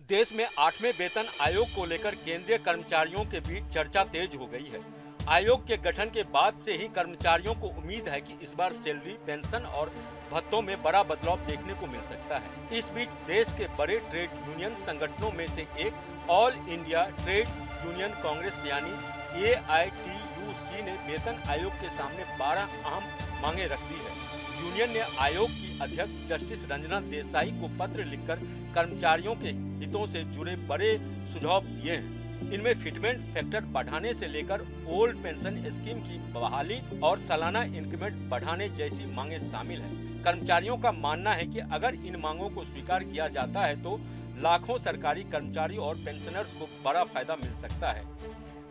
देश में 8वें वेतन आयोग को लेकर केंद्रीय कर्मचारियों के बीच चर्चा तेज हो गई है। आयोग के गठन के बाद से ही कर्मचारियों को उम्मीद है कि इस बार सैलरी, पेंशन और भत्तों में बड़ा बदलाव देखने को मिल सकता है। इस बीच देश के बड़े ट्रेड यूनियन संगठनों में से एक all India trade union Congress यानी AITUC ने वेतन आयोग के सामने 12 अहम मांगे रख दी है। यूनियन ने आयोग की अध्यक्ष जस्टिस रंजना देसाई को पत्र लिखकर कर्मचारियों के हितों से जुड़े बड़े सुझाव दिए हैं। इनमें फिटमेंट फैक्टर बढ़ाने से लेकर ओल्ड पेंशन स्कीम की बहाली और सालाना इंक्रीमेंट बढ़ाने जैसी मांगे शामिल हैं। कर्मचारियों का मानना है कि अगर इन मांगों को स्वीकार किया जाता है तो लाखों सरकारी कर्मचारी और पेंशनर्स को बड़ा फायदा मिल सकता है।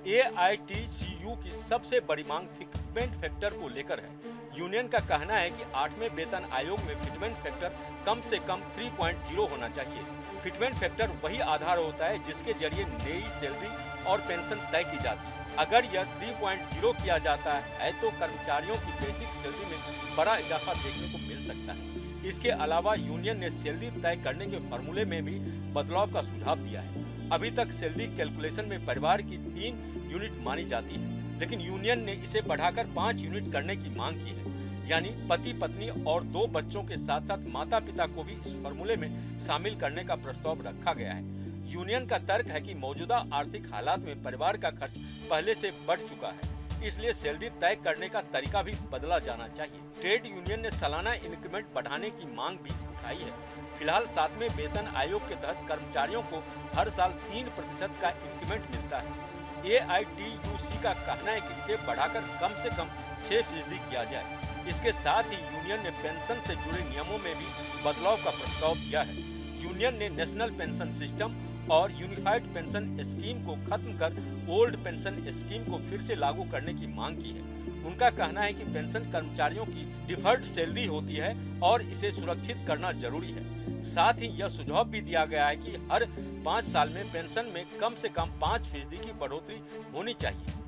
AITCU की सबसे बड़ी मांग फिटमेंट फैक्टर को लेकर है। यूनियन का कहना है कि 8वें वेतन आयोग में फिटमेंट फैक्टर कम से कम 3.0 होना चाहिए। फिटमेंट फैक्टर वही आधार होता है जिसके जरिए नई सैलरी और पेंशन तय की जाती है। अगर यह 3.0 किया जाता है तो कर्मचारियों की बेसिक सैलरी में बड़ा इजाफा देखने को मिल सकता है। इसके अलावा यूनियन ने सैलरी तय करने के फॉर्मूले में भी बदलाव का सुझाव दिया है। अभी तक सैलरी कैलकुलेशन में परिवार की 3 यूनिट मानी जाती है, लेकिन यूनियन ने इसे बढ़ाकर 5 यूनिट करने की मांग की है। यानी पति पत्नी और 2 बच्चों के साथ साथ माता पिता को भी इस फॉर्मूले में शामिल करने का प्रस्ताव रखा गया है। यूनियन का तर्क है कि मौजूदा आर्थिक हालात में परिवार का खर्च पहले से बढ़ चुका है, इसलिए सैलरी तय करने का तरीका भी बदला जाना चाहिए। ट्रेड यूनियन ने सालाना इंक्रीमेंट बढ़ाने की मांग भी उठाई है। फिलहाल 7वें वेतन आयोग के तहत कर्मचारियों को हर साल 3% का इंक्रीमेंट मिलता है। AITUC का कहना है कि इसे बढ़ाकर कम से कम 6% किया जाए। इसके साथ ही यूनियन ने पेंशन से जुड़े नियमों में भी बदलाव का प्रस्ताव दिया है। यूनियन ने नेशनल पेंशन सिस्टम और यूनिफाइड पेंशन स्कीम को खत्म कर ओल्ड पेंशन स्कीम को फिर से लागू करने की मांग की है। उनका कहना है कि पेंशन कर्मचारियों की डिफर्ड सैलरी होती है और इसे सुरक्षित करना जरूरी है। साथ ही यह सुझाव भी दिया गया है कि हर 5 साल में पेंशन में कम से कम 5% की बढ़ोतरी होनी चाहिए।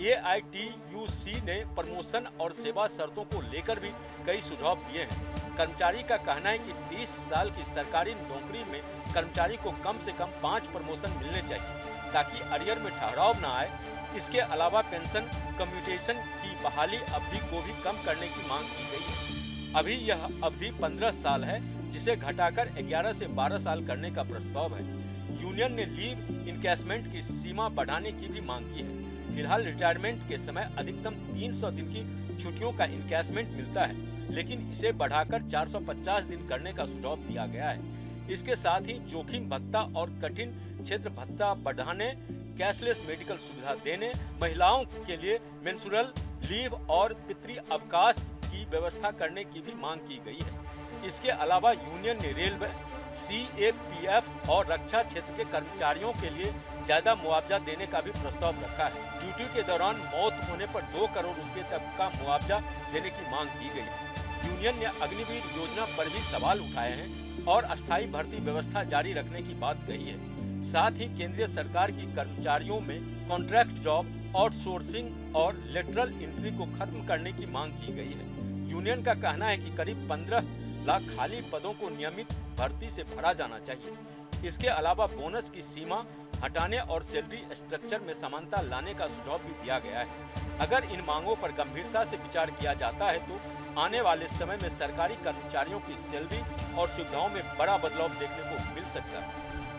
AITUC ने प्रमोशन और सेवा शर्तों को लेकर भी कई सुझाव दिए हैं। कर्मचारी का कहना है कि 30 साल की सरकारी नौकरी में कर्मचारी को कम से कम 5 प्रमोशन मिलने चाहिए ताकि अरियर में ठहराव न आए। इसके अलावा पेंशन कम्यूटेशन की बहाली अवधि को भी कम करने की मांग की गई है। अभी यह अवधि 15 साल है, जिसे घटाकर 11 से 12 साल करने का प्रस्ताव है। यूनियन ने लीव इनकैशमेंट की सीमा बढ़ाने की भी मांग की है। फिलहाल रिटायरमेंट के समय अधिकतम 300 दिन की छुट्टियों का इनकैशमेंट मिलता है, लेकिन इसे बढ़ाकर 450 दिन करने का सुझाव दिया गया है। इसके साथ ही जोखिम भत्ता और कठिन क्षेत्र भत्ता बढ़ाने, कैशलेस मेडिकल सुविधा देने, महिलाओं के लिए मेंस्ट्रुअल लीव और पितृ अवकाश की व्यवस्था करने की भी मांग की गई है। इसके अलावा यूनियन ने रेलवे, CAPF और रक्षा क्षेत्र के कर्मचारियों के लिए ज्यादा मुआवजा देने का भी प्रस्ताव रखा है। ड्यूटी के दौरान मौत होने पर 2 करोड़ रुपए तक का मुआवजा देने की मांग की गई है। यूनियन ने अग्निवीर योजना पर भी सवाल उठाए हैं और अस्थायी भर्ती व्यवस्था जारी रखने की बात कही है। साथ ही केंद्रीय सरकार की कर्मचारियों में कॉन्ट्रैक्ट जॉब, आउटसोर्सिंग और लेटरल एंट्री को खत्म करने की मांग की गई है। यूनियन का कहना है कि करीब 15 लाख खाली पदों को नियमित भर्ती से भरा जाना चाहिए। इसके अलावा बोनस की सीमा हटाने और सैलरी स्ट्रक्चर में समानता लाने का सुझाव भी दिया गया है। अगर इन मांगों पर गंभीरता से विचार किया जाता है तो आने वाले समय में सरकारी कर्मचारियों की सैलरी और सुविधाओं में बड़ा बदलाव देखने को मिल सकता है।